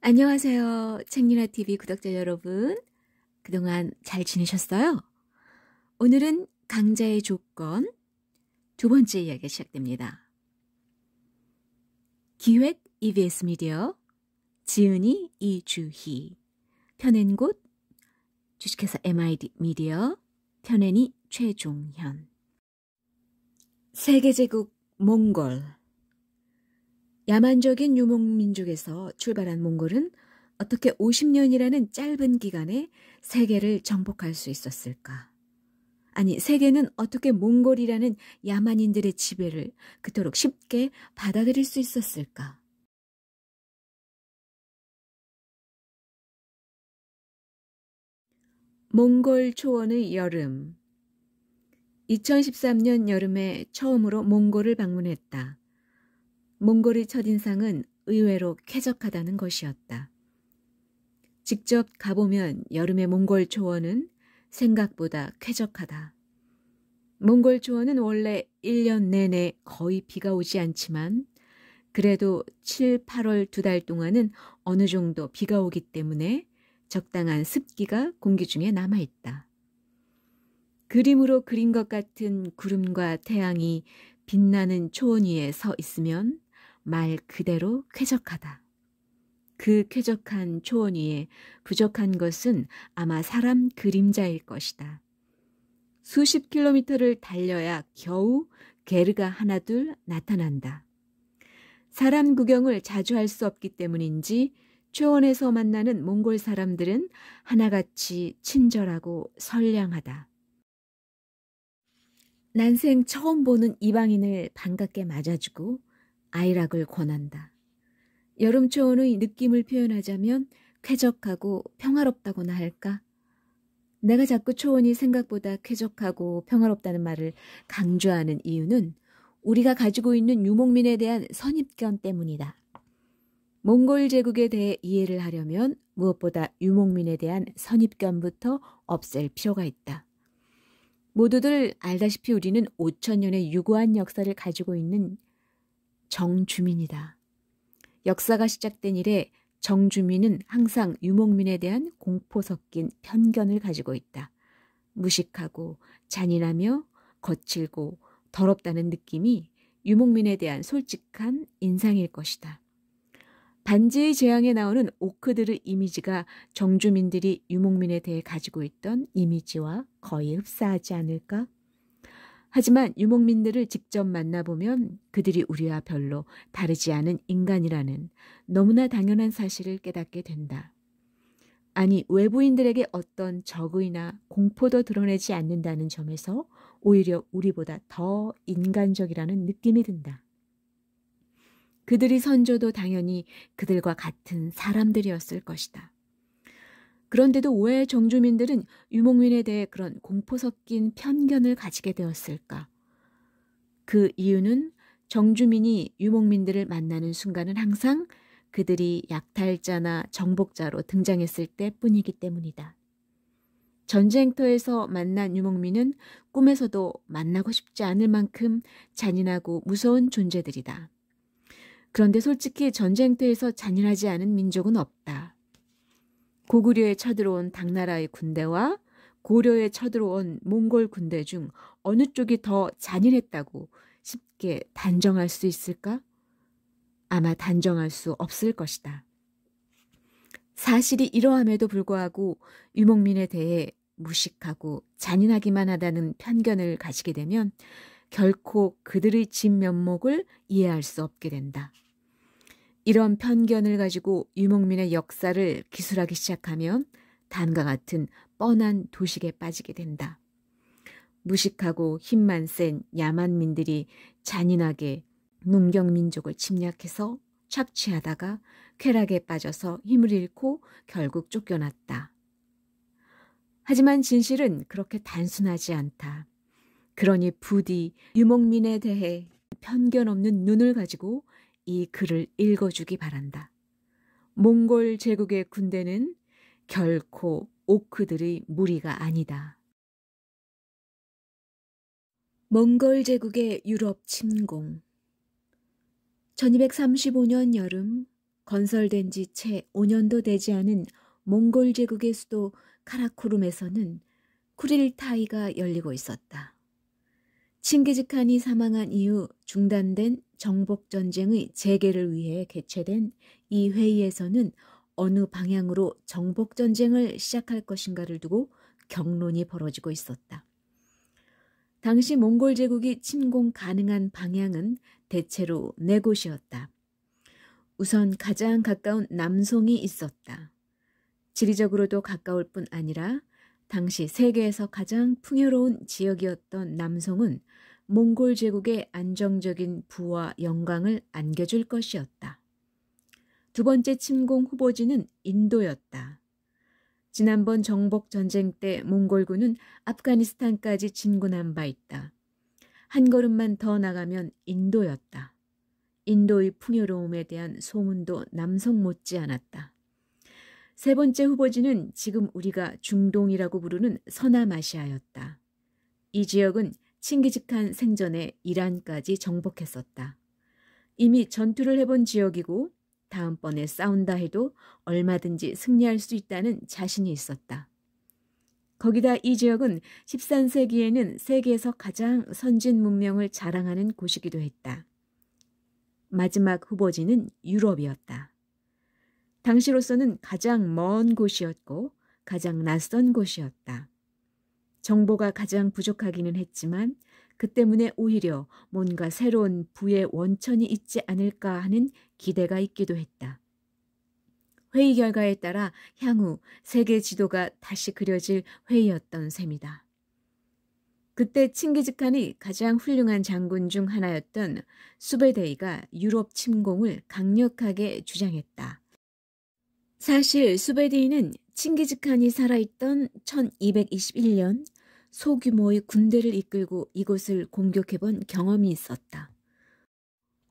안녕하세요. 책리나TV 구독자 여러분. 그동안 잘 지내셨어요? 오늘은 강자의 조건 두 번째 이야기가 시작됩니다. 기획 EBS 미디어, 지은이 이주희, 펴낸 곳 주식회사 MID 미디어, 펴낸이 최종현. 세계제국 몽골. 야만적인 유목민족에서 출발한 몽골은 어떻게 50년이라는 짧은 기간에 세계를 정복할 수 있었을까? 아니, 세계는 어떻게 몽골이라는 야만인들의 지배를 그토록 쉽게 받아들일 수 있었을까? 몽골 초원의 여름. 2013년 여름에 처음으로 몽골을 방문했다. 몽골의 첫인상은 의외로 쾌적하다는 것이었다. 직접 가보면 여름의 몽골 초원은 생각보다 쾌적하다. 몽골 초원은 원래 1년 내내 거의 비가 오지 않지만 그래도 7, 8월 2달 동안은 어느 정도 비가 오기 때문에 적당한 습기가 공기 중에 남아있다. 그림으로 그린 것 같은 구름과 태양이 빛나는 초원 위에 서 있으면 말 그대로 쾌적하다. 그 쾌적한 초원 위에 부족한 것은 아마 사람 그림자일 것이다. 수십 킬로미터를 달려야 겨우 게르가 하나둘 나타난다. 사람 구경을 자주 할 수 없기 때문인지 초원에서 만나는 몽골 사람들은 하나같이 친절하고 선량하다. 난생 처음 보는 이방인을 반갑게 맞아주고 아이락을 권한다. 여름 초원의 느낌을 표현하자면 쾌적하고 평화롭다고나 할까? 내가 자꾸 초원이 생각보다 쾌적하고 평화롭다는 말을 강조하는 이유는 우리가 가지고 있는 유목민에 대한 선입견 때문이다. 몽골 제국에 대해 이해를 하려면 무엇보다 유목민에 대한 선입견부터 없앨 필요가 있다. 모두들 알다시피 우리는 5,000년의 유구한 역사를 가지고 있는 정주민이다. 역사가 시작된 이래 정주민은 항상 유목민에 대한 공포 섞인 편견을 가지고 있다. 무식하고 잔인하며 거칠고 더럽다는 느낌이 유목민에 대한 솔직한 인상일 것이다. 반지의 제왕에 나오는 오크들의 이미지가 정주민들이 유목민에 대해 가지고 있던 이미지와 거의 흡사하지 않을까? 하지만 유목민들을 직접 만나보면 그들이 우리와 별로 다르지 않은 인간이라는 너무나 당연한 사실을 깨닫게 된다. 아니, 외부인들에게 어떤 적의나 공포도 드러내지 않는다는 점에서 오히려 우리보다 더 인간적이라는 느낌이 든다. 그들의 선조도 당연히 그들과 같은 사람들이었을 것이다. 그런데도 왜 정주민들은 유목민에 대해 그런 공포 섞인 편견을 가지게 되었을까? 그 이유는 정주민이 유목민들을 만나는 순간은 항상 그들이 약탈자나 정복자로 등장했을 때뿐이기 때문이다. 전쟁터에서 만난 유목민은 꿈에서도 만나고 싶지 않을 만큼 잔인하고 무서운 존재들이다. 그런데 솔직히 전쟁터에서 잔인하지 않은 민족은 없다. 고구려에 쳐들어온 당나라의 군대와 고려에 쳐들어온 몽골 군대 중 어느 쪽이 더 잔인했다고 쉽게 단정할 수 있을까? 아마 단정할 수 없을 것이다. 사실이 이러함에도 불구하고 유목민에 대해 무식하고 잔인하기만 하다는 편견을 가지게 되면 결코 그들의 진면목을 이해할 수 없게 된다. 이런 편견을 가지고 유목민의 역사를 기술하기 시작하면 다음과 같은 뻔한 도식에 빠지게 된다. 무식하고 힘만 센 야만민들이 잔인하게 농경민족을 침략해서 착취하다가 쾌락에 빠져서 힘을 잃고 결국 쫓겨났다. 하지만 진실은 그렇게 단순하지 않다. 그러니 부디 유목민에 대해 편견 없는 눈을 가지고 이 글을 읽어주기 바란다. 몽골 제국의 군대는 결코 오크들의 무리가 아니다. 몽골 제국의 유럽 침공. 1235년 여름 건설된 지 채 5년도 되지 않은 몽골 제국의 수도 카라코룸에서는 쿠릴타이가 열리고 있었다. 칭기즈칸이 사망한 이후 중단된 정복전쟁의 재개를 위해 개최된 이 회의에서는 어느 방향으로 정복전쟁을 시작할 것인가를 두고 격론이 벌어지고 있었다. 당시 몽골 제국이 침공 가능한 방향은 대체로 네 곳이었다. 우선 가장 가까운 남송이 있었다. 지리적으로도 가까울 뿐 아니라 당시 세계에서 가장 풍요로운 지역이었던 남송은 몽골 제국의 안정적인 부와 영광을 안겨줄 것이었다. 두 번째 침공 후보지는 인도였다. 지난번 정복 전쟁 때 몽골군은 아프가니스탄까지 진군한 바 있다. 한 걸음만 더 나가면 인도였다. 인도의 풍요로움에 대한 소문도 남송 못지않았다. 세 번째 후보지는 지금 우리가 중동이라고 부르는 서남아시아였다. 이 지역은 칭기즈칸 생전에 이란까지 정복했었다. 이미 전투를 해본 지역이고 다음번에 싸운다 해도 얼마든지 승리할 수 있다는 자신이 있었다. 거기다 이 지역은 13세기에는 세계에서 가장 선진 문명을 자랑하는 곳이기도 했다. 마지막 후보지는 유럽이었다. 당시로서는 가장 먼 곳이었고 가장 낯선 곳이었다. 정보가 가장 부족하기는 했지만 그 때문에 오히려 뭔가 새로운 부의 원천이 있지 않을까 하는 기대가 있기도 했다. 회의 결과에 따라 향후 세계 지도가 다시 그려질 회의였던 셈이다. 그때 칭기즈칸이 가장 훌륭한 장군 중 하나였던 수베데이가 유럽 침공을 강력하게 주장했다. 사실 수베데이는 칭기즈칸이 살아있던 1221년 소규모의 군대를 이끌고 이곳을 공격해본 경험이 있었다.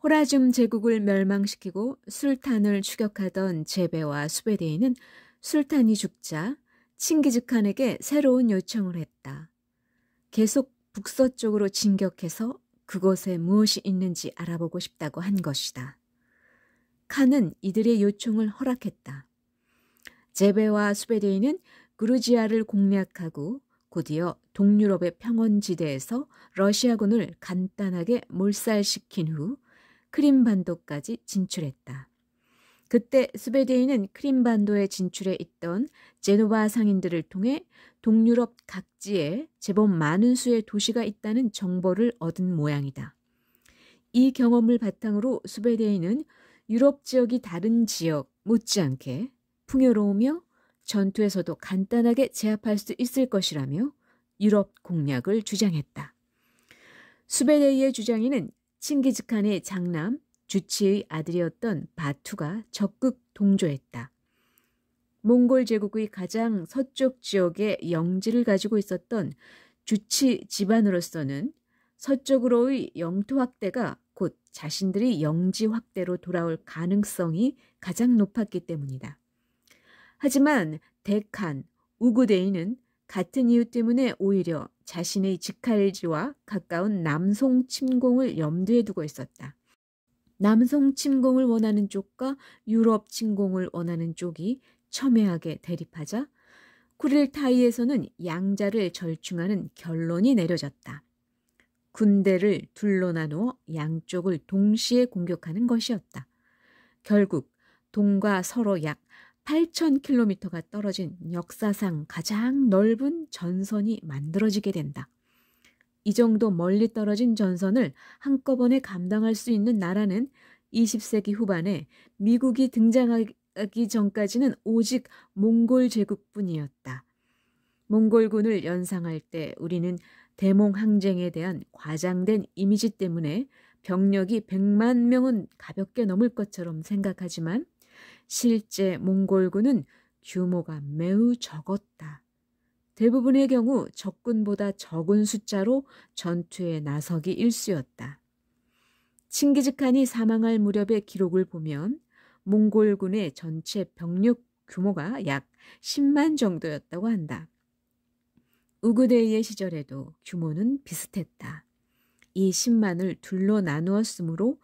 호라줌 제국을 멸망시키고 술탄을 추격하던 제베와 수베데이는 술탄이 죽자 칭기즈칸에게 새로운 요청을 했다. 계속 북서쪽으로 진격해서 그곳에 무엇이 있는지 알아보고 싶다고 한 것이다. 칸은 이들의 요청을 허락했다. 제베와 수베데이는 그루지아를 공략하고 곧이어 동유럽의 평원지대에서 러시아군을 간단하게 몰살시킨 후 크림반도까지 진출했다. 그때 스베데이는 크림반도에 진출해 있던 제노바 상인들을 통해 동유럽 각지에 제법 많은 수의 도시가 있다는 정보를 얻은 모양이다. 이 경험을 바탕으로 스베데이는 유럽 지역이 다른 지역 못지않게 풍요로우며 전투에서도 간단하게 제압할 수 있을 것이라며 유럽 공략을 주장했다. 수베데이의 주장에는 칭기즈칸의 장남 주치의 아들이었던 바투가 적극 동조했다. 몽골 제국의 가장 서쪽 지역에 영지를 가지고 있었던 주치 집안으로서는 서쪽으로의 영토 확대가 곧 자신들의 영지 확대로 돌아올 가능성이 가장 높았기 때문이다. 하지만 데칸, 우구데이는 같은 이유 때문에 오히려 자신의 직할지와 가까운 남송 침공을 염두에 두고 있었다. 남송 침공을 원하는 쪽과 유럽 침공을 원하는 쪽이 첨예하게 대립하자 쿠릴타이에서는 양자를 절충하는 결론이 내려졌다. 군대를 둘로 나누어 양쪽을 동시에 공격하는 것이었다. 결국 동과 서로 약 8,000km가 떨어진 역사상 가장 넓은 전선이 만들어지게 된다. 이 정도 멀리 떨어진 전선을 한꺼번에 감당할 수 있는 나라는 20세기 후반에 미국이 등장하기 전까지는 오직 몽골 제국뿐이었다. 몽골군을 연상할 때 우리는 대몽 항쟁에 대한 과장된 이미지 때문에 병력이 100만 명은 가볍게 넘을 것처럼 생각하지만 실제 몽골군은 규모가 매우 적었다. 대부분의 경우 적군보다 적은 숫자로 전투에 나서기 일쑤였다. 칭기즈칸이 사망할 무렵의 기록을 보면 몽골군의 전체 병력 규모가 약 10만 정도였다고 한다. 우구데이의 시절에도 규모는 비슷했다. 이 10만을 둘로 나누었으므로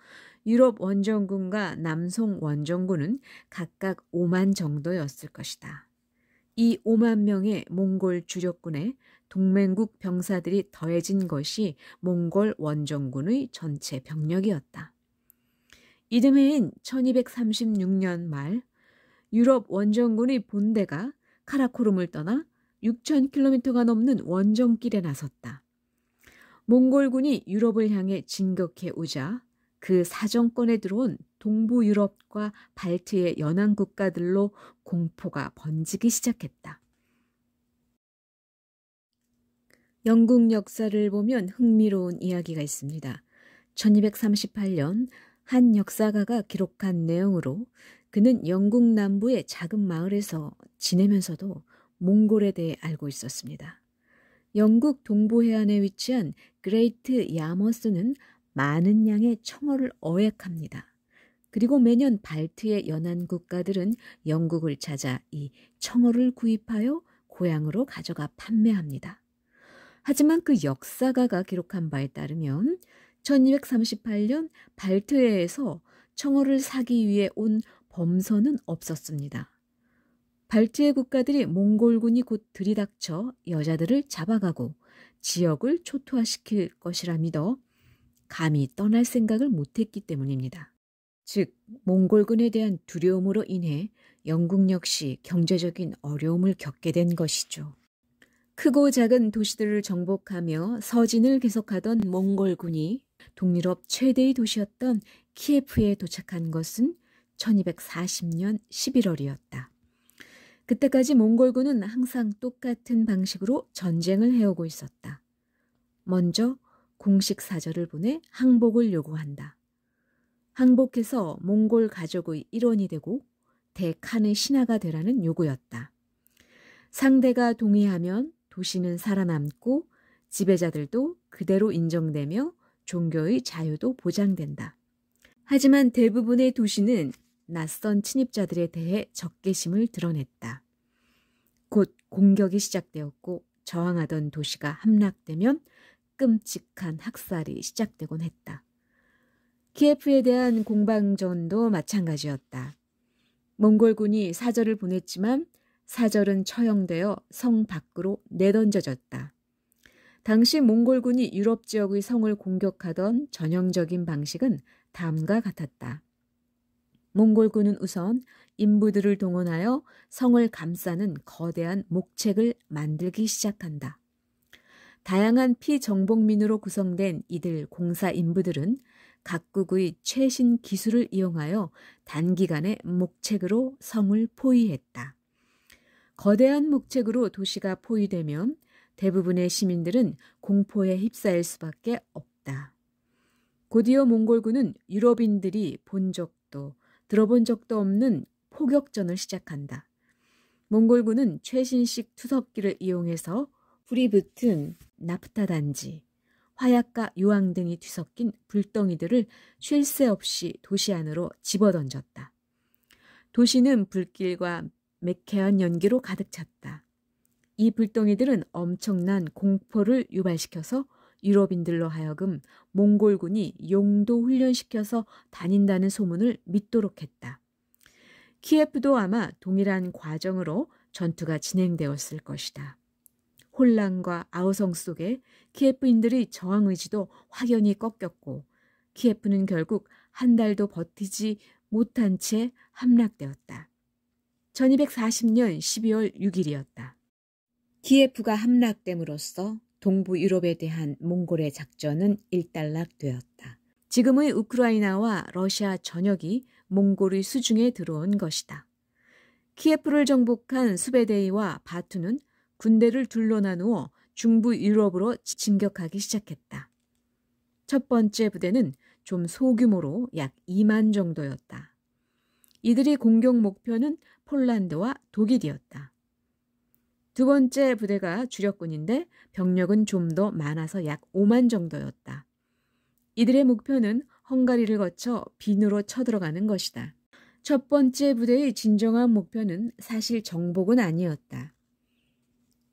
유럽 원정군과 남송 원정군은 각각 5만 정도였을 것이다. 이 5만 명의 몽골 주력군에 동맹국 병사들이 더해진 것이 몽골 원정군의 전체 병력이었다. 이듬해인 1236년 말 유럽 원정군의 본대가 카라코름을 떠나 6,000km가 넘는 원정길에 나섰다. 몽골군이 유럽을 향해 진격해 오자 그 사정권에 들어온 동부 유럽과 발트의 연안 국가들로 공포가 번지기 시작했다. 영국 역사를 보면 흥미로운 이야기가 있습니다. 1238년 한 역사가가 기록한 내용으로 그는 영국 남부의 작은 마을에서 지내면서도 몽골에 대해 알고 있었습니다. 영국 동부 해안에 위치한 그레이트 야머스는 많은 양의 청어를 어획합니다. 그리고 매년 발트의 연안 국가들은 영국을 찾아 이 청어를 구입하여 고향으로 가져가 판매합니다. 하지만 그 역사가가 기록한 바에 따르면 1238년 발트해에서 청어를 사기 위해 온 범선은 없었습니다. 발트해 국가들이 몽골군이 곧 들이닥쳐 여자들을 잡아가고 지역을 초토화시킬 것이라 믿어 감히 떠날 생각을 못했기 때문입니다. 즉, 몽골군에 대한 두려움으로 인해 영국 역시 경제적인 어려움을 겪게 된 것이죠. 크고 작은 도시들을 정복하며 서진을 계속하던 몽골군이 동유럽 최대의 도시였던 키예프에 도착한 것은 1240년 11월이었다. 그때까지 몽골군은 항상 똑같은 방식으로 전쟁을 해오고 있었다. 먼저 공식 사절을 보내 항복을 요구한다. 항복해서 몽골 가족의 일원이 되고 대칸의 신하가 되라는 요구였다. 상대가 동의하면 도시는 살아남고 지배자들도 그대로 인정되며 종교의 자유도 보장된다. 하지만 대부분의 도시는 낯선 침입자들에 대해 적개심을 드러냈다. 곧 공격이 시작되었고 저항하던 도시가 함락되면 끔찍한 학살이 시작되곤 했다. 키예프에 대한 공방전도 마찬가지였다. 몽골군이 사절을 보냈지만 사절은 처형되어 성 밖으로 내던져졌다. 당시 몽골군이 유럽 지역의 성을 공격하던 전형적인 방식은 다음과 같았다. 몽골군은 우선 인부들을 동원하여 성을 감싸는 거대한 목책을 만들기 시작한다. 다양한 피정복민으로 구성된 이들 공사 인부들은 각국의 최신 기술을 이용하여 단기간에 목책으로 성을 포위했다. 거대한 목책으로 도시가 포위되면 대부분의 시민들은 공포에 휩싸일 수밖에 없다. 곧이어 몽골군은 유럽인들이 본 적도 들어본 적도 없는 포격전을 시작한다. 몽골군은 최신식 투석기를 이용해서 불이 붙은 나프타 단지, 화약과 유황 등이 뒤섞인 불덩이들을 쉴 새 없이 도시 안으로 집어던졌다. 도시는 불길과 매캐한 연기로 가득 찼다. 이 불덩이들은 엄청난 공포를 유발시켜서 유럽인들로 하여금 몽골군이 용도 훈련시켜서 다닌다는 소문을 믿도록 했다. 키예프도 아마 동일한 과정으로 전투가 진행되었을 것이다. 혼란과 아우성 속에 키예프인들의 저항 의지도 확연히 꺾였고 키예프는 결국 한 달도 버티지 못한 채 함락되었다. 1240년 12월 6일이었다. 키예프가 함락됨으로써 동부 유럽에 대한 몽골의 작전은 일단락되었다. 지금의 우크라이나와 러시아 전역이 몽골의 수중에 들어온 것이다. 키예프를 정복한 수베데이와 바투는 군대를 둘로 나누어 중부 유럽으로 진격하기 시작했다. 첫 번째 부대는 좀 소규모로 약 2만 정도였다. 이들의 공격 목표는 폴란드와 독일이었다. 두 번째 부대가 주력군인데 병력은 좀 더 많아서 약 5만 정도였다. 이들의 목표는 헝가리를 거쳐 빈으로 쳐들어가는 것이다. 첫 번째 부대의 진정한 목표는 사실 정복은 아니었다.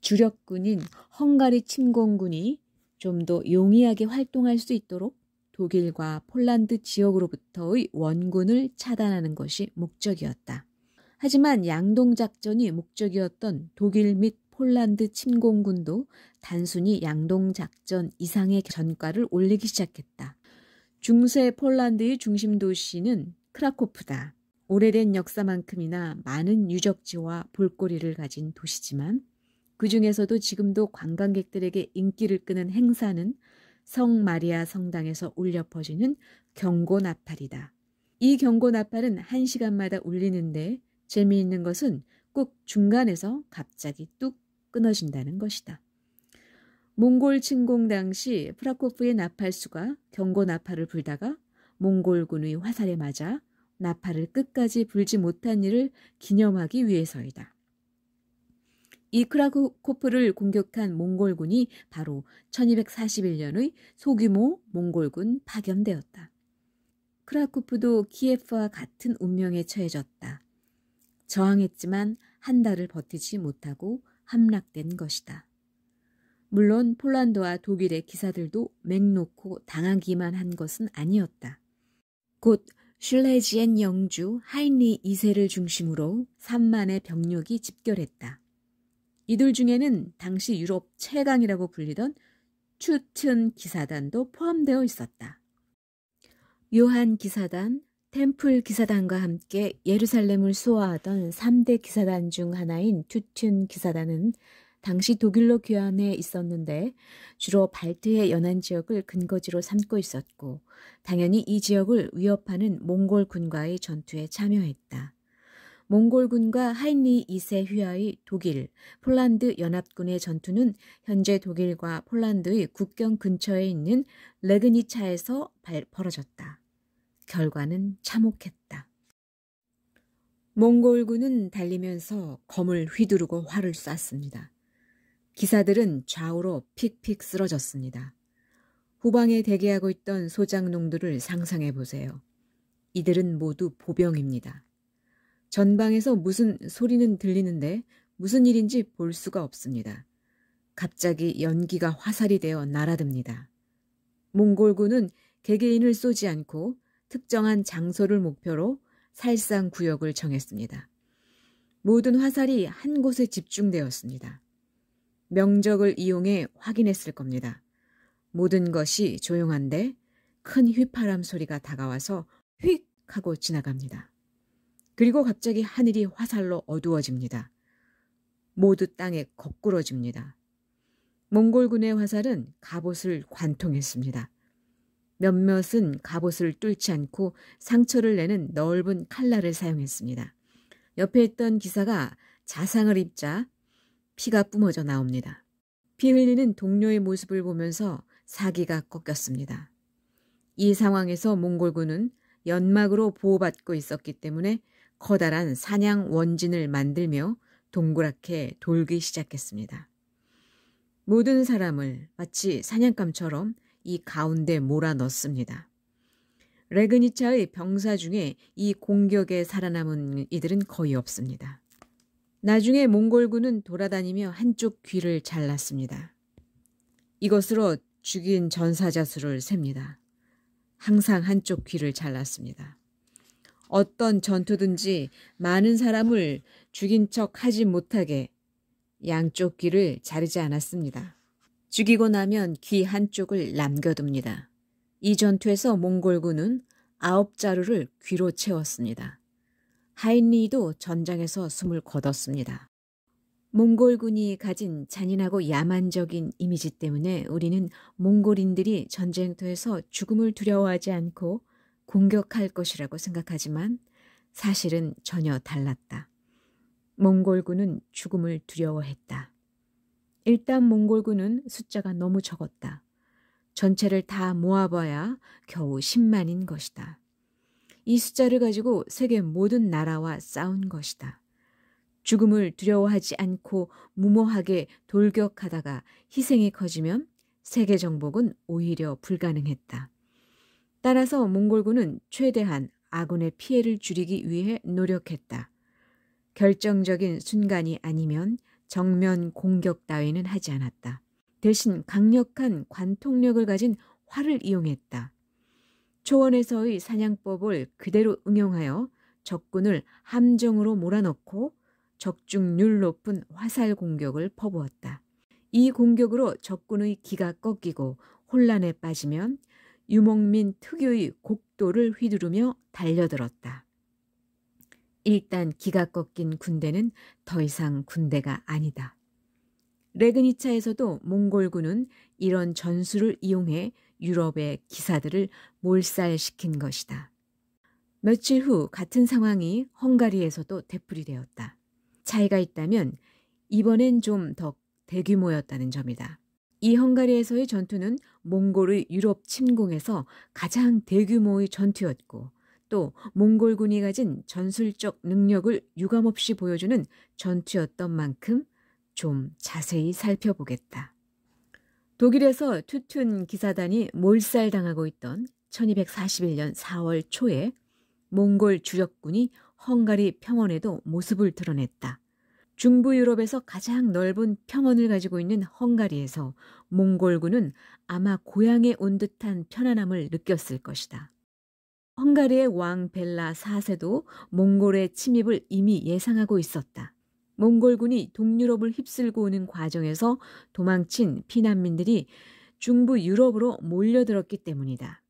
주력군인 헝가리 침공군이 좀 더 용이하게 활동할 수 있도록 독일과 폴란드 지역으로부터의 원군을 차단하는 것이 목적이었다. 하지만 양동작전이 목적이었던 독일 및 폴란드 침공군도 단순히 양동작전 이상의 전과를 올리기 시작했다. 중세 폴란드의 중심 도시는 크라코프다. 오래된 역사만큼이나 많은 유적지와 볼거리를 가진 도시지만 그 중에서도 지금도 관광객들에게 인기를 끄는 행사는 성 마리아 성당에서 울려 퍼지는 경고나팔이다. 이 경고나팔은 1시간마다 울리는데 재미있는 것은 꼭 중간에서 갑자기 뚝 끊어진다는 것이다. 몽골 침공 당시 프라코프의 나팔수가 경고나팔을 불다가 몽골군의 화살에 맞아 나팔을 끝까지 불지 못한 일을 기념하기 위해서이다. 이 크라코프를 공격한 몽골군이 바로 1241년의 소규모 몽골군 파견되었다. 크라코프도 키예프와 같은 운명에 처해졌다. 저항했지만 한 달을 버티지 못하고 함락된 것이다. 물론 폴란드와 독일의 기사들도 맹 놓고 당하기만 한 것은 아니었다. 곧 슐레지엔 영주 하인리 2세를 중심으로 3만의 병력이 집결했다. 이들 중에는 당시 유럽 최강이라고 불리던 튜튼 기사단도 포함되어 있었다. 요한 기사단, 템플 기사단과 함께 예루살렘을 수호하던 3대 기사단 중 하나인 튜튼 기사단은 당시 독일로 귀환해 있었는데 주로 발트해 연안 지역을 근거지로 삼고 있었고 당연히 이 지역을 위협하는 몽골군과의 전투에 참여했다. 몽골군과 하인리 2세 휘하의 독일, 폴란드 연합군의 전투는 현재 독일과 폴란드의 국경 근처에 있는 레그니차에서 벌어졌다. 결과는 참혹했다. 몽골군은 달리면서 검을 휘두르고 활을 쐈습니다. 기사들은 좌우로 픽픽 쓰러졌습니다. 후방에 대기하고 있던 소장농들을 상상해 보세요. 이들은 모두 보병입니다. 전방에서 무슨 소리는 들리는데 무슨 일인지 볼 수가 없습니다. 갑자기 연기가 화살이 되어 날아듭니다. 몽골군은 개개인을 쏘지 않고 특정한 장소를 목표로 살상 구역을 정했습니다. 모든 화살이 한 곳에 집중되었습니다. 명적을 이용해 확인했을 겁니다. 모든 것이 조용한데 큰 휘파람 소리가 다가와서 휙 하고 지나갑니다. 그리고 갑자기 하늘이 화살로 어두워집니다. 모두 땅에 거꾸러집니다. 몽골군의 화살은 갑옷을 관통했습니다. 몇몇은 갑옷을 뚫지 않고 상처를 내는 넓은 칼날을 사용했습니다. 옆에 있던 기사가 자상을 입자 피가 뿜어져 나옵니다. 피 흘리는 동료의 모습을 보면서 사기가 꺾였습니다. 이 상황에서 몽골군은 연막으로 보호받고 있었기 때문에 커다란 사냥 원진을 만들며 동그랗게 돌기 시작했습니다. 모든 사람을 마치 사냥감처럼 이 가운데 몰아넣습니다. 레그니차의 병사 중에 이 공격에 살아남은 이들은 거의 없습니다. 나중에 몽골군은 돌아다니며 한쪽 귀를 잘랐습니다. 이것으로 죽인 전사자 수를 셉니다. 항상 한쪽 귀를 잘랐습니다. 어떤 전투든지 많은 사람을 죽인 척 하지 못하게 양쪽 귀를 자르지 않았습니다. 죽이고 나면 귀 한쪽을 남겨둡니다. 이 전투에서 몽골군은 9자루를 귀로 채웠습니다. 하인리도 전장에서 숨을 거뒀습니다. 몽골군이 가진 잔인하고 야만적인 이미지 때문에 우리는 몽골인들이 전쟁터에서 죽음을 두려워하지 않고 공격할 것이라고 생각하지만 사실은 전혀 달랐다. 몽골군은 죽음을 두려워했다. 일단 몽골군은 숫자가 너무 적었다. 전체를 다 모아봐야 겨우 10만인 것이다. 이 숫자를 가지고 세계 모든 나라와 싸운 것이다. 죽음을 두려워하지 않고 무모하게 돌격하다가 희생이 커지면 세계 정복은 오히려 불가능했다. 따라서 몽골군은 최대한 아군의 피해를 줄이기 위해 노력했다. 결정적인 순간이 아니면 정면 공격 따위는 하지 않았다. 대신 강력한 관통력을 가진 활을 이용했다. 초원에서의 사냥법을 그대로 응용하여 적군을 함정으로 몰아넣고 적중률 높은 화살 공격을 퍼부었다. 이 공격으로 적군의 기가 꺾이고 혼란에 빠지면 유목민 특유의 곡도를 휘두르며 달려들었다. 일단 기가 꺾인 군대는 더 이상 군대가 아니다. 레그니차에서도 몽골군은 이런 전술을 이용해 유럽의 기사들을 몰살시킨 것이다. 며칠 후 같은 상황이 헝가리에서도 되풀이되었다. 차이가 있다면 이번엔 좀 더 대규모였다는 점이다. 이 헝가리에서의 전투는 몽골의 유럽 침공에서 가장 대규모의 전투였고 또 몽골군이 가진 전술적 능력을 유감없이 보여주는 전투였던 만큼 좀 자세히 살펴보겠다. 독일에서 투툰 기사단이 몰살당하고 있던 1241년 4월 초에 몽골 주력군이 헝가리 평원에도 모습을 드러냈다. 중부 유럽에서 가장 넓은 평원을 가지고 있는 헝가리에서 몽골군은 아마 고향에 온 듯한 편안함을 느꼈을 것이다. 헝가리의 왕 벨라 4세도 몽골의 침입을 이미 예상하고 있었다. 몽골군이 동유럽을 휩쓸고 오는 과정에서 도망친 피난민들이 중부 유럽으로 몰려들었기 때문이다.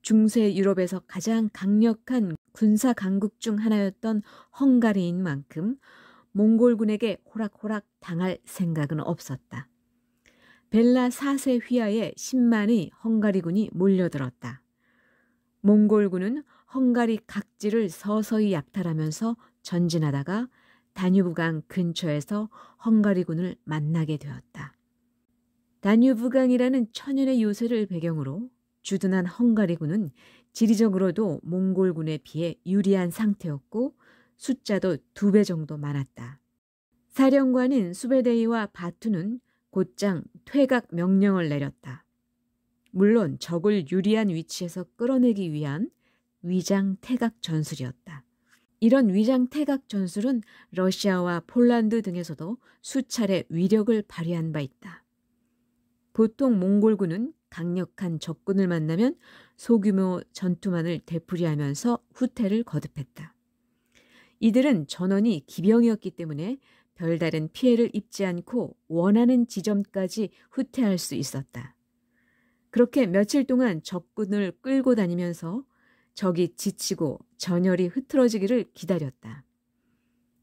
중세 유럽에서 가장 강력한 군사 강국 중 하나였던 헝가리인 만큼 몽골군에게 호락호락 당할 생각은 없었다. 벨라 4세 휘하에 10만의 헝가리군이 몰려들었다. 몽골군은 헝가리 각지를 서서히 약탈하면서 전진하다가 다뉴브강 근처에서 헝가리군을 만나게 되었다. 다뉴브강이라는 천연의 요새를 배경으로 주둔한 헝가리군은 지리적으로도 몽골군에 비해 유리한 상태였고 숫자도 2배 정도 많았다. 사령관인 수베데이와 바투는 곧장 퇴각 명령을 내렸다. 물론 적을 유리한 위치에서 끌어내기 위한 위장 퇴각 전술이었다. 이런 위장 퇴각 전술은 러시아와 폴란드 등에서도 수차례 위력을 발휘한 바 있다. 보통 몽골군은 강력한 적군을 만나면 소규모 전투만을 되풀이하면서 후퇴를 거듭했다. 이들은 전원이 기병이었기 때문에 별다른 피해를 입지 않고 원하는 지점까지 후퇴할 수 있었다. 그렇게 며칠 동안 적군을 끌고 다니면서 적이 지치고 전열이 흐트러지기를 기다렸다.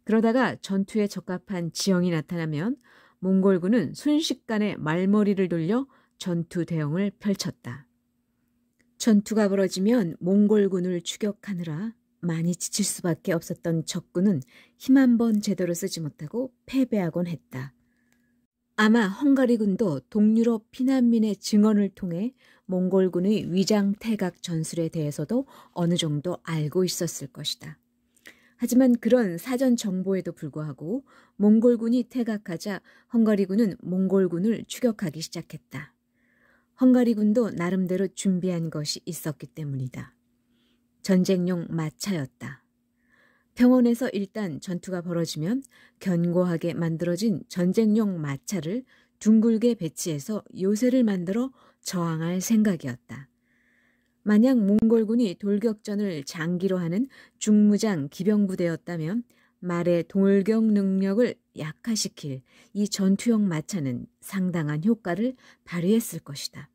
그러다가 전투에 적합한 지형이 나타나면 몽골군은 순식간에 말머리를 돌려 전투 대응을 펼쳤다. 전투가 벌어지면 몽골군을 추격하느라 많이 지칠 수밖에 없었던 적군은 힘 한 번 제대로 쓰지 못하고 패배하곤 했다. 아마 헝가리군도 동유럽 피난민의 증언을 통해 몽골군의 위장 퇴각 전술에 대해서도 어느 정도 알고 있었을 것이다. 하지만 그런 사전 정보에도 불구하고 몽골군이 퇴각하자 헝가리군은 몽골군을 추격하기 시작했다. 헝가리군도 나름대로 준비한 것이 있었기 때문이다. 전쟁용 마차였다. 평원에서 일단 전투가 벌어지면 견고하게 만들어진 전쟁용 마차를 둥글게 배치해서 요새를 만들어 저항할 생각이었다. 만약 몽골군이 돌격전을 장기로 하는 중무장 기병부대였다면 말의 돌격 능력을 약화시킬 이 전투용 마차는 상당한 효과를 발휘했을 것이다.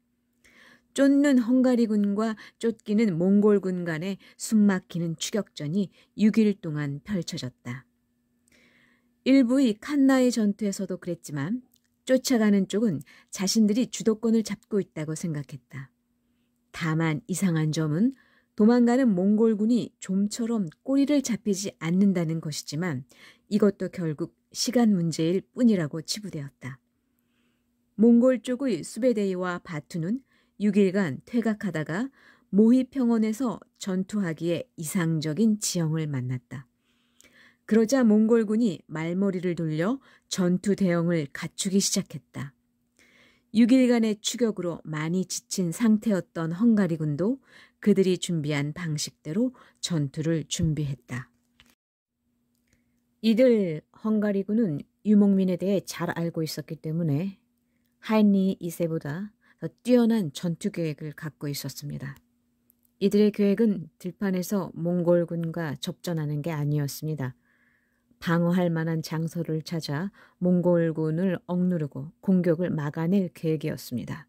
쫓는 헝가리군과 쫓기는 몽골군 간의 숨막히는 추격전이 6일 동안 펼쳐졌다. 일부의 칸나의 전투에서도 그랬지만 쫓아가는 쪽은 자신들이 주도권을 잡고 있다고 생각했다. 다만 이상한 점은 도망가는 몽골군이 좀처럼 꼬리를 잡히지 않는다는 것이지만 이것도 결국 시간 문제일 뿐이라고 치부되었다. 몽골 쪽의 수베데이와 바투는 6일간 퇴각하다가 모히평원에서 전투하기에 이상적인 지형을 만났다. 그러자 몽골군이 말머리를 돌려 전투 대응을 갖추기 시작했다. 6일간의 추격으로 많이 지친 상태였던 헝가리군도 그들이 준비한 방식대로 전투를 준비했다. 이들 헝가리군은 유목민에 대해 잘 알고 있었기 때문에 하인리 2세보다 더 뛰어난 전투 계획을 갖고 있었습니다. 이들의 계획은 들판에서 몽골군과 접전하는 게 아니었습니다. 방어할 만한 장소를 찾아 몽골군을 억누르고 공격을 막아낼 계획이었습니다.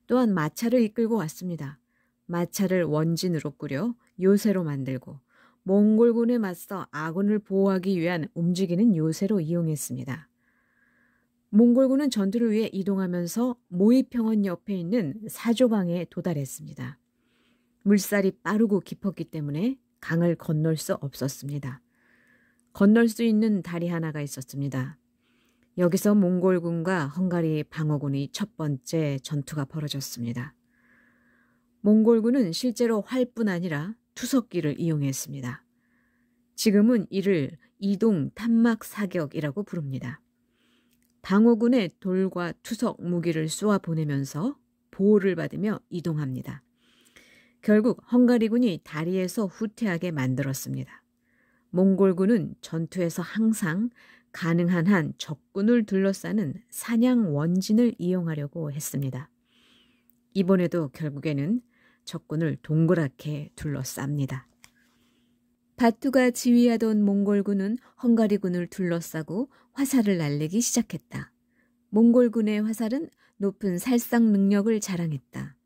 또한 마차를 이끌고 왔습니다. 마차를 원진으로 꾸려 요새로 만들고 몽골군에 맞서 아군을 보호하기 위한 움직이는 요새로 이용했습니다. 몽골군은 전투를 위해 이동하면서 모의평원 옆에 있는 사조강에 도달했습니다. 물살이 빠르고 깊었기 때문에 강을 건널 수 없었습니다. 건널 수 있는 다리 하나가 있었습니다. 여기서 몽골군과 헝가리 방어군의 첫 번째 전투가 벌어졌습니다. 몽골군은 실제로 활뿐 아니라 투석기를 이용했습니다. 지금은 이를 이동 탄막 사격이라고 부릅니다. 방어군의 돌과 투석 무기를 쏘아 보내면서 보호를 받으며 이동합니다. 결국 헝가리군이 다리에서 후퇴하게 만들었습니다. 몽골군은 전투에서 항상 가능한 한 적군을 둘러싸는 사냥 원진을 이용하려고 했습니다. 이번에도 결국에는 적군을 동그랗게 둘러쌉니다. 바투가 지휘하던 몽골군은 헝가리군을 둘러싸고 화살을 날리기 시작했다. 몽골군의 화살은 높은 살상 능력을 자랑했다.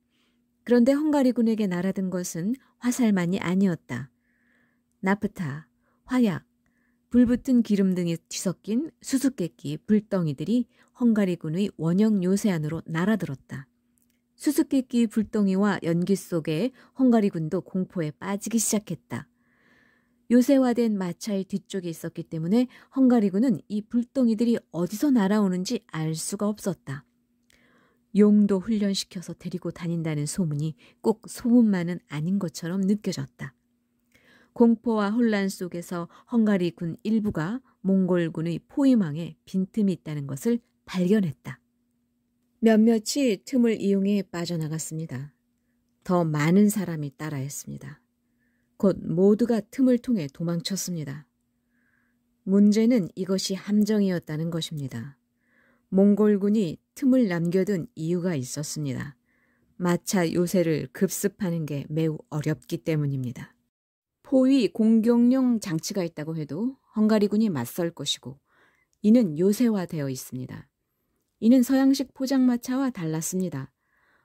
그런데 헝가리군에게 날아든 것은 화살만이 아니었다. 나프타, 화약, 불붙은 기름 등이 뒤섞인 수수께끼 불덩이들이 헝가리군의 원형 요새 안으로 날아들었다. 수수께끼 불덩이와 연기 속에 헝가리군도 공포에 빠지기 시작했다. 요새화된 마차의 뒤쪽에 있었기 때문에 헝가리군은 이 불덩이들이 어디서 날아오는지 알 수가 없었다. 용도 훈련시켜서 데리고 다닌다는 소문이 꼭 소문만은 아닌 것처럼 느껴졌다. 공포와 혼란 속에서 헝가리군 일부가 몽골군의 포위망에 빈틈이 있다는 것을 발견했다. 몇몇이 틈을 이용해 빠져나갔습니다. 더 많은 사람이 따라했습니다. 곧 모두가 틈을 통해 도망쳤습니다. 문제는 이것이 함정이었다는 것입니다. 몽골군이 틈을 남겨둔 이유가 있었습니다. 마차 요새를 급습하는 게 매우 어렵기 때문입니다. 포위 공격용 장치가 있다고 해도 헝가리군이 맞설 것이고 이는 요새화되어 있습니다. 이는 서양식 포장마차와 달랐습니다.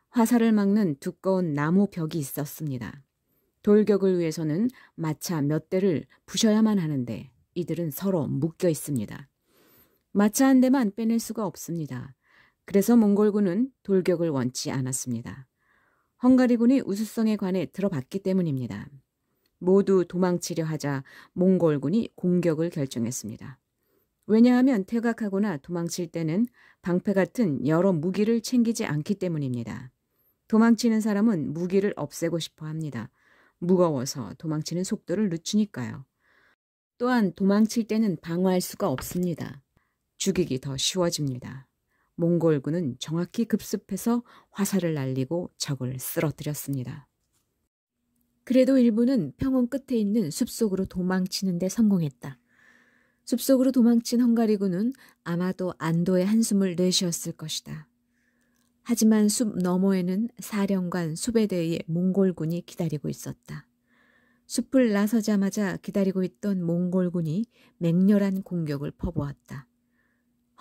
화살을 막는 두꺼운 나무 벽이 있었습니다. 돌격을 위해서는 마차 몇 대를 부셔야만 하는데 이들은 서로 묶여 있습니다. 마차 한 대만 빼낼 수가 없습니다. 그래서 몽골군은 돌격을 원치 않았습니다. 헝가리군이 우수성에 관해 들어봤기 때문입니다. 모두 도망치려 하자 몽골군이 공격을 결정했습니다. 왜냐하면 퇴각하거나 도망칠 때는 방패 같은 여러 무기를 챙기지 않기 때문입니다. 도망치는 사람은 무기를 없애고 싶어 합니다. 무거워서 도망치는 속도를 늦추니까요. 또한 도망칠 때는 방어할 수가 없습니다. 죽이기 더 쉬워집니다. 몽골군은 정확히 급습해서 화살을 날리고 적을 쓰러뜨렸습니다. 그래도 일부는 평원 끝에 있는 숲속으로 도망치는 데 성공했다. 숲속으로 도망친 헝가리군은 아마도 안도의 한숨을 내쉬었을 것이다. 하지만 숲 너머에는 사령관 수베대의 몽골군이 기다리고 있었다. 숲을 나서자마자 기다리고 있던 몽골군이 맹렬한 공격을 퍼부었다.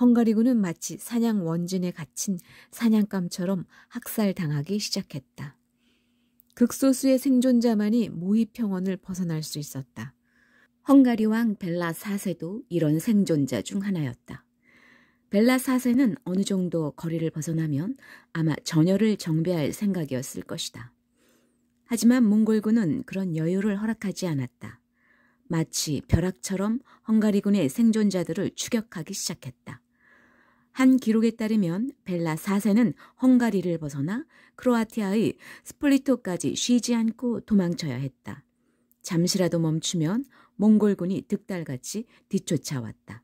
헝가리군은 마치 사냥 원진에 갇힌 사냥감처럼 학살당하기 시작했다. 극소수의 생존자만이 모의평원을 벗어날 수 있었다. 헝가리 왕 벨라 4세도 이런 생존자 중 하나였다. 벨라 4세는 어느 정도 거리를 벗어나면 아마 전열을 정비할 생각이었을 것이다. 하지만 몽골군은 그런 여유를 허락하지 않았다. 마치 벼락처럼 헝가리군의 생존자들을 추격하기 시작했다. 한 기록에 따르면 벨라 4세는 헝가리를 벗어나 크로아티아의 스플리토까지 쉬지 않고 도망쳐야 했다. 잠시라도 멈추면 몽골군이 득달같이 뒤쫓아왔다.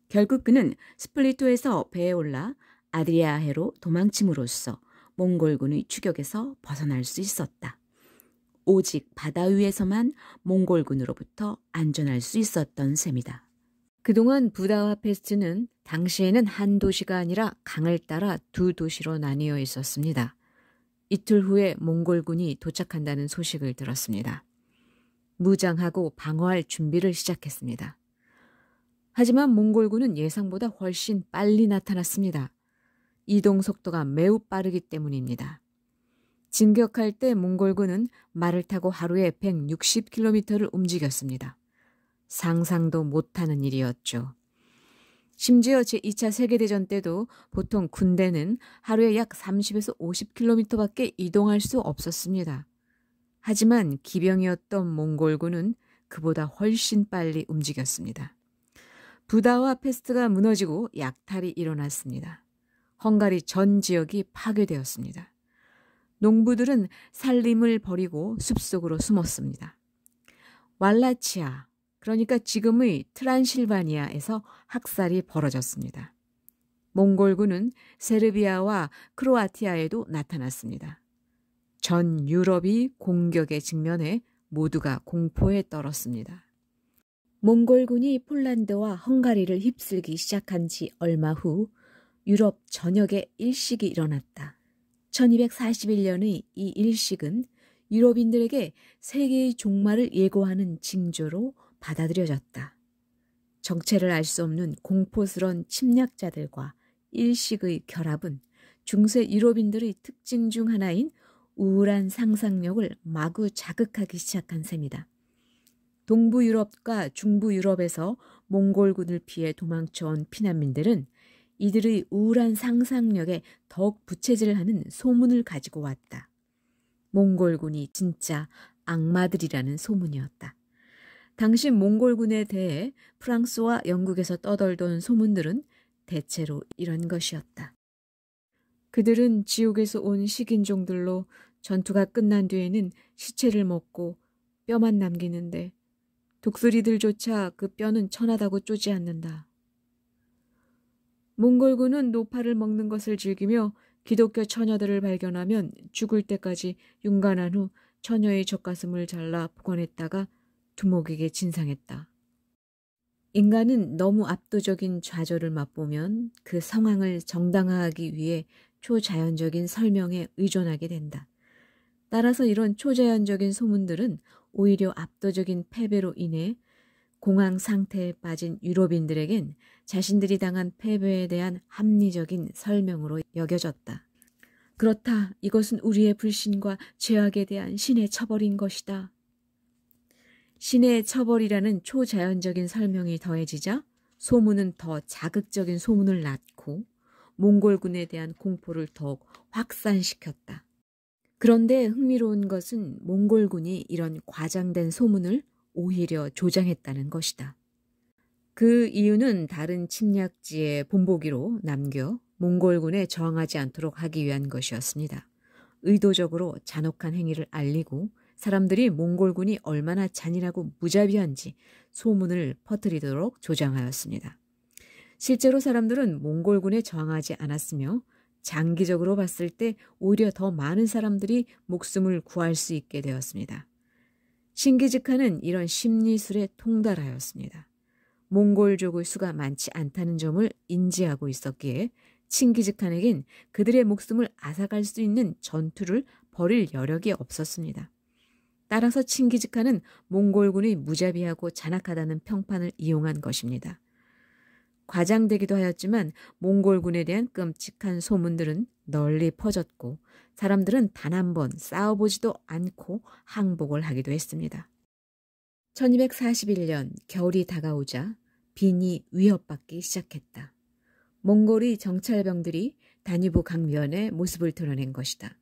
결국 그는 스플리토에서 배에 올라 아드리아해로 도망침으로써 몽골군의 추격에서 벗어날 수 있었다. 오직 바다 위에서만 몽골군으로부터 안전할 수 있었던 셈이다. 그동안 부다페스트는 당시에는 한 도시가 아니라 강을 따라 두 도시로 나뉘어 있었습니다. 이틀 후에 몽골군이 도착한다는 소식을 들었습니다. 무장하고 방어할 준비를 시작했습니다. 하지만 몽골군은 예상보다 훨씬 빨리 나타났습니다. 이동 속도가 매우 빠르기 때문입니다. 진격할 때 몽골군은 말을 타고 하루에 160km를 움직였습니다. 상상도 못하는 일이었죠. 심지어 제2차 세계대전 때도 보통 군대는 하루에 약 30에서 50km밖에 이동할 수 없었습니다. 하지만 기병이었던 몽골군은 그보다 훨씬 빨리 움직였습니다. 부다와 페스트가 무너지고 약탈이 일어났습니다. 헝가리 전 지역이 파괴되었습니다. 농부들은 살림을 버리고 숲속으로 숨었습니다. 왈라치아, 그러니까 지금의 트란실바니아에서 학살이 벌어졌습니다. 몽골군은 세르비아와 크로아티아에도 나타났습니다. 전 유럽이 공격에 직면해 모두가 공포에 떨었습니다. 몽골군이 폴란드와 헝가리를 휩쓸기 시작한 지 얼마 후 유럽 전역에 일식이 일어났다. 1241년의 이 일식은 유럽인들에게 세계의 종말을 예고하는 징조로 받아들여졌다. 정체를 알 수 없는 공포스러운 침략자들과 일식의 결합은 중세 유럽인들의 특징 중 하나인 우울한 상상력을 마구 자극하기 시작한 셈이다. 동부 유럽과 중부 유럽에서 몽골군을 피해 도망쳐온 피난민들은 이들의 우울한 상상력에 더욱 부채질하는 소문을 가지고 왔다. 몽골군이 진짜 악마들이라는 소문이었다. 당시 몽골군에 대해 프랑스와 영국에서 떠돌던 소문들은 대체로 이런 것이었다. 그들은 지옥에서 온 식인종들로 전투가 끝난 뒤에는 시체를 먹고 뼈만 남기는데 독수리들조차 그 뼈는 천하다고 쪼지 않는다. 몽골군은 노파를 먹는 것을 즐기며 기독교 처녀들을 발견하면 죽을 때까지 윤관한 후 처녀의 젖가슴을 잘라 보관했다가 두목에게 진상했다. 인간은 너무 압도적인 좌절을 맛보면 그 상황을 정당화하기 위해 초자연적인 설명에 의존하게 된다. 따라서 이런 초자연적인 소문들은 오히려 압도적인 패배로 인해 공황 상태에 빠진 유럽인들에겐 자신들이 당한 패배에 대한 합리적인 설명으로 여겨졌다. 그렇다. 이것은 우리의 불신과 죄악에 대한 신의 처벌인 것이다. 신의 처벌이라는 초자연적인 설명이 더해지자 소문은 더 자극적인 소문을 낳고 몽골군에 대한 공포를 더욱 확산시켰다. 그런데 흥미로운 것은 몽골군이 이런 과장된 소문을 오히려 조장했다는 것이다. 그 이유는 다른 침략지의 본보기로 남겨 몽골군에 저항하지 않도록 하기 위한 것이었습니다. 의도적으로 잔혹한 행위를 알리고 사람들이 몽골군이 얼마나 잔인하고 무자비한지 소문을 퍼뜨리도록 조장하였습니다. 실제로 사람들은 몽골군에 저항하지 않았으며 장기적으로 봤을 때 오히려 더 많은 사람들이 목숨을 구할 수 있게 되었습니다. 칭기즈칸은 이런 심리술에 통달하였습니다. 몽골족의 수가 많지 않다는 점을 인지하고 있었기에 칭기즈칸에겐 그들의 목숨을 앗아갈 수 있는 전투를 벌일 여력이 없었습니다. 따라서 칭기즈칸은 몽골군이 무자비하고 잔악하다는 평판을 이용한 것입니다. 과장되기도 하였지만 몽골군에 대한 끔찍한 소문들은 널리 퍼졌고 사람들은 단 한 번 싸워보지도 않고 항복을 하기도 했습니다. 1241년 겨울이 다가오자 빈이 위협받기 시작했다. 몽골의 정찰병들이 다뉴브 강변에 모습을 드러낸 것이다.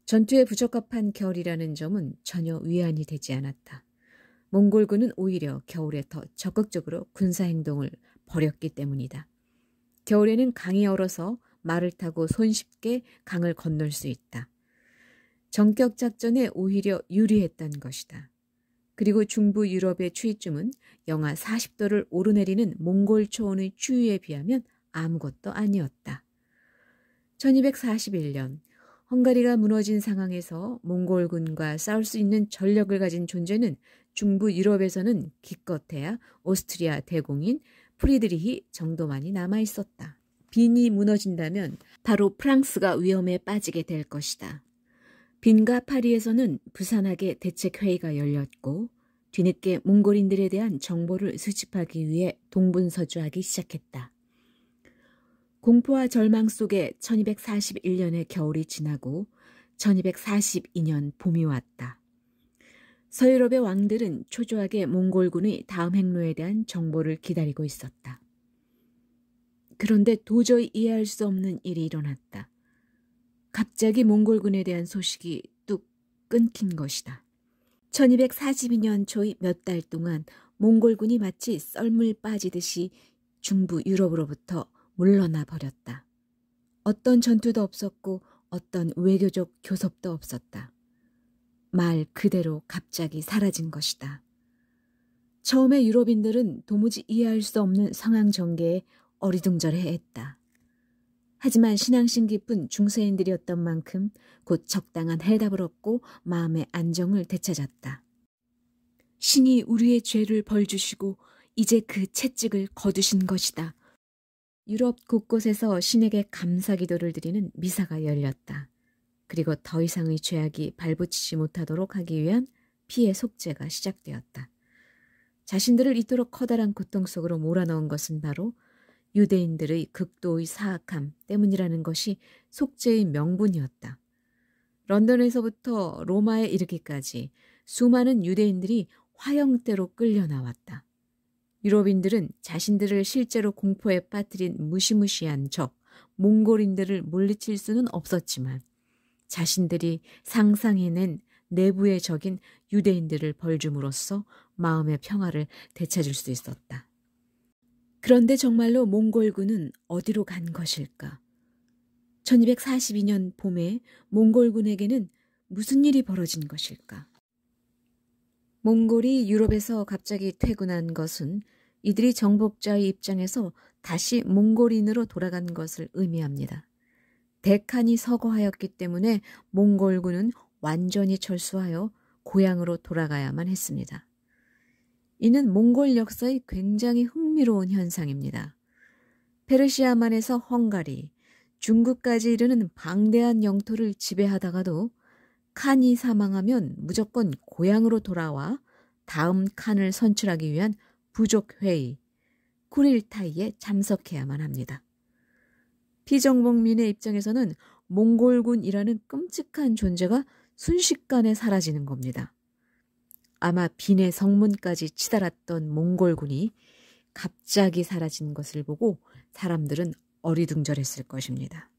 전투에 부적합한 겨울이라는 점은 전혀 위안이 되지 않았다. 몽골군은 오히려 겨울에 더 적극적으로 군사행동을 벌였기 때문이다. 겨울에는 강이 얼어서 말을 타고 손쉽게 강을 건널 수 있다. 전격 작전에 오히려 유리했던 것이다. 그리고 중부 유럽의 추위쯤은 영하 40도를 오르내리는 몽골 초원의 추위에 비하면 아무것도 아니었다. 1241년 헝가리가 무너진 상황에서 몽골군과 싸울 수 있는 전력을 가진 존재는 중부 유럽에서는 기껏해야 오스트리아 대공인 프리드리히 정도만이 남아 있었다. 빈이 무너진다면 바로 프랑스가 위험에 빠지게 될 것이다. 빈과 파리에서는 부산하게 대책회의가 열렸고 뒤늦게 몽골인들에 대한 정보를 수집하기 위해 동분서주하기 시작했다. 공포와 절망 속에 1241년의 겨울이 지나고 1242년 봄이 왔다. 서유럽의 왕들은 초조하게 몽골군의 다음 행로에 대한 정보를 기다리고 있었다. 그런데 도저히 이해할 수 없는 일이 일어났다. 갑자기 몽골군에 대한 소식이 뚝 끊긴 것이다. 1242년 초의 몇 달 동안 몽골군이 마치 썰물 빠지듯이 중부 유럽으로부터 물러나 버렸다. 어떤 전투도 없었고 어떤 외교적 교섭도 없었다. 말 그대로 갑자기 사라진 것이다. 처음에 유럽인들은 도무지 이해할 수 없는 상황 전개에 어리둥절해했다. 하지만 신앙심 깊은 중세인들이었던 만큼 곧 적당한 해답을 얻고 마음의 안정을 되찾았다. 신이 우리의 죄를 벌주시고 이제 그 채찍을 거두신 것이다. 유럽 곳곳에서 신에게 감사 기도를 드리는 미사가 열렸다. 그리고 더 이상의 죄악이 발붙이지 못하도록 하기 위한 피해 속죄가 시작되었다. 자신들을 이토록 커다란 고통 속으로 몰아넣은 것은 바로 유대인들의 극도의 사악함 때문이라는 것이 속죄의 명분이었다. 런던에서부터 로마에 이르기까지 수많은 유대인들이 화형대로 끌려 나왔다. 유럽인들은 자신들을 실제로 공포에 빠뜨린 무시무시한 적, 몽골인들을 물리칠 수는 없었지만 자신들이 상상해낸 내부의 적인 유대인들을 벌줌으로써 마음의 평화를 되찾을 수 있었다. 그런데 정말로 몽골군은 어디로 간 것일까? 1242년 봄에 몽골군에게는 무슨 일이 벌어진 것일까? 몽골이 유럽에서 갑자기 퇴군한 것은 이들이 정복자의 입장에서 다시 몽골인으로 돌아간 것을 의미합니다. 데칸이 서거하였기 때문에 몽골군은 완전히 철수하여 고향으로 돌아가야만 했습니다. 이는 몽골 역사의 굉장히 흥미로운 현상입니다. 페르시아만에서 헝가리, 중국까지 이르는 방대한 영토를 지배하다가도 칸이 사망하면 무조건 고향으로 돌아와 다음 칸을 선출하기 위한 부족회의, 쿠릴타이에 참석해야만 합니다. 피정복민의 입장에서는 몽골군이라는 끔찍한 존재가 순식간에 사라지는 겁니다. 아마 빈의 성문까지 치달았던 몽골군이 갑자기 사라진 것을 보고 사람들은 어리둥절했을 것입니다.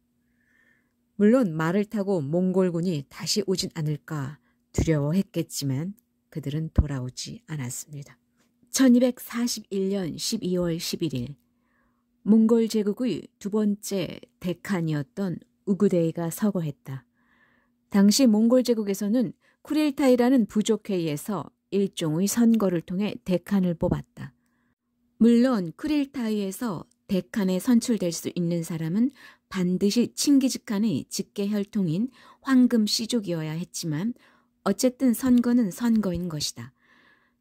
물론 말을 타고 몽골군이 다시 오진 않을까 두려워했겠지만 그들은 돌아오지 않았습니다. 1241년 12월 11일 몽골 제국의 두 번째 데칸이었던 우구데이가 서거했다. 당시 몽골 제국에서는 쿠릴타이라는 부족회의에서 일종의 선거를 통해 데칸을 뽑았다. 물론 쿠릴타이에서 데칸에 선출될 수 있는 사람은 반드시 칭기즈칸의 직계 혈통인 황금 씨족이어야 했지만 어쨌든 선거는 선거인 것이다.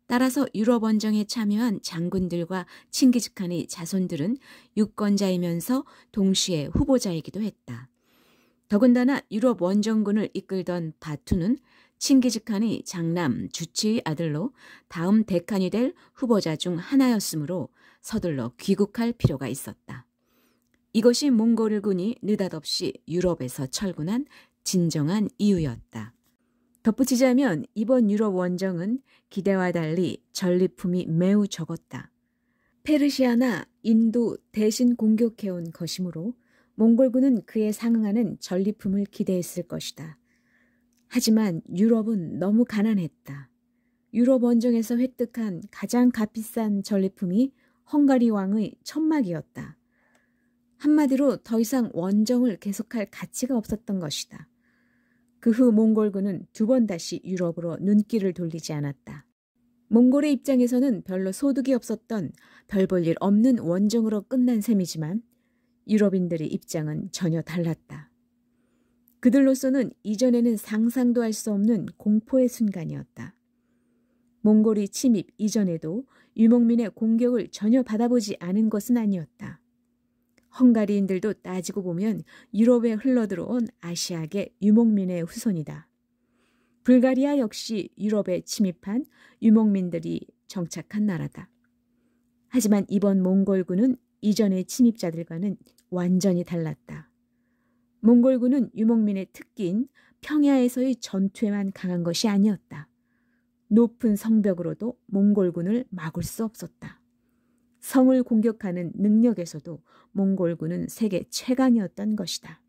따라서 유럽 원정에 참여한 장군들과 칭기즈칸의 자손들은 유권자이면서 동시에 후보자이기도 했다. 더군다나 유럽 원정군을 이끌던 바투는 칭기즈칸의 장남 주치의 아들로 다음 데칸이 될 후보자 중 하나였으므로 서둘러 귀국할 필요가 있었다. 이것이 몽골군이 느닷없이 유럽에서 철군한 진정한 이유였다. 덧붙이자면 이번 유럽 원정은 기대와 달리 전리품이 매우 적었다. 페르시아나 인도 대신 공격해온 것이므로 몽골군은 그에 상응하는 전리품을 기대했을 것이다. 하지만 유럽은 너무 가난했다. 유럽 원정에서 획득한 가장 값비싼 전리품이 헝가리 왕의 천막이었다. 한마디로 더 이상 원정을 계속할 가치가 없었던 것이다. 그 후 몽골군은 두 번 다시 유럽으로 눈길을 돌리지 않았다. 몽골의 입장에서는 별로 소득이 없었던 별 볼 일 없는 원정으로 끝난 셈이지만 유럽인들의 입장은 전혀 달랐다. 그들로서는 이전에는 상상도 할 수 없는 공포의 순간이었다. 몽골이 침입 이전에도 유목민의 공격을 전혀 받아보지 않은 것은 아니었다. 헝가리인들도 따지고 보면 유럽에 흘러들어온 아시아계 유목민의 후손이다. 불가리아 역시 유럽에 침입한 유목민들이 정착한 나라다. 하지만 이번 몽골군은 이전의 침입자들과는 완전히 달랐다. 몽골군은 유목민의 특기인 평야에서의 전투에만 강한 것이 아니었다. 높은 성벽으로도 몽골군을 막을 수 없었다. 성을 공격하는 능력에서도 몽골군은 세계 최강이었던 것이다.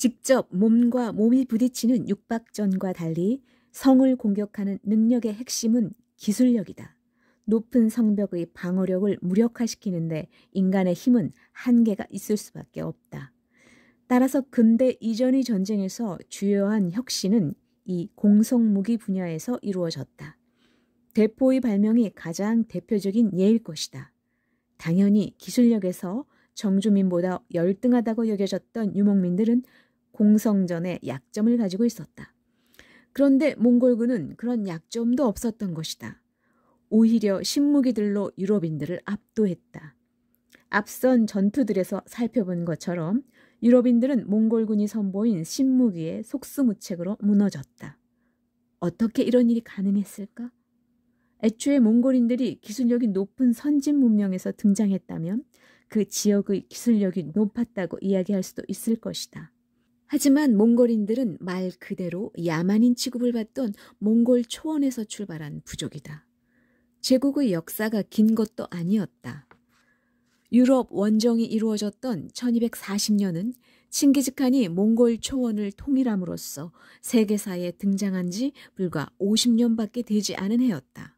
직접 몸과 몸이 부딪히는 육박전과 달리 성을 공격하는 능력의 핵심은 기술력이다. 높은 성벽의 방어력을 무력화시키는데 인간의 힘은 한계가 있을 수밖에 없다. 따라서 근대 이전의 전쟁에서 주요한 혁신은 이 공성무기 분야에서 이루어졌다. 대포의 발명이 가장 대표적인 예일 것이다. 당연히 기술력에서 정주민보다 열등하다고 여겨졌던 유목민들은 공성전에 약점을 가지고 있었다. 그런데 몽골군은 그런 약점도 없었던 것이다. 오히려 신무기들로 유럽인들을 압도했다. 앞선 전투들에서 살펴본 것처럼 유럽인들은 몽골군이 선보인 신무기에 속수무책으로 무너졌다. 어떻게 이런 일이 가능했을까? 애초에 몽골인들이 기술력이 높은 선진 문명에서 등장했다면 그 지역의 기술력이 높았다고 이야기할 수도 있을 것이다. 하지만 몽골인들은 말 그대로 야만인 취급을 받던 몽골 초원에서 출발한 부족이다. 제국의 역사가 긴 것도 아니었다. 유럽 원정이 이루어졌던 1240년은 칭기즈칸이 몽골 초원을 통일함으로써 세계사에 등장한 지 불과 50년밖에 되지 않은 해였다.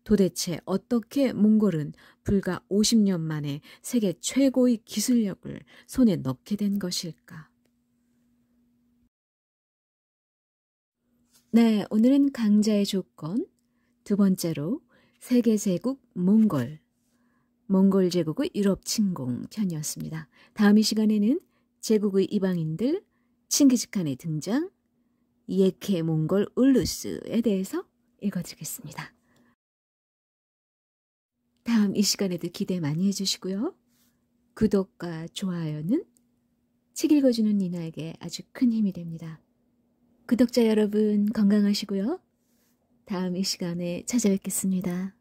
도대체 어떻게 몽골은 불과 50년 만에 세계 최고의 기술력을 손에 넣게 된 것일까? 네, 오늘은 강자의 조건, 두 번째로 세계 제국 몽골, 몽골 제국의 유럽 침공 편이었습니다. 다음 이 시간에는 제국의 이방인들, 칭기즈칸의 등장, 예케 몽골 울루스에 대해서 읽어드리겠습니다. 다음 이 시간에도 기대 많이 해주시고요. 구독과 좋아요는 책 읽어주는 니나에게 아주 큰 힘이 됩니다. 구독자 여러분 건강하시고요. 다음 이 시간에 찾아뵙겠습니다.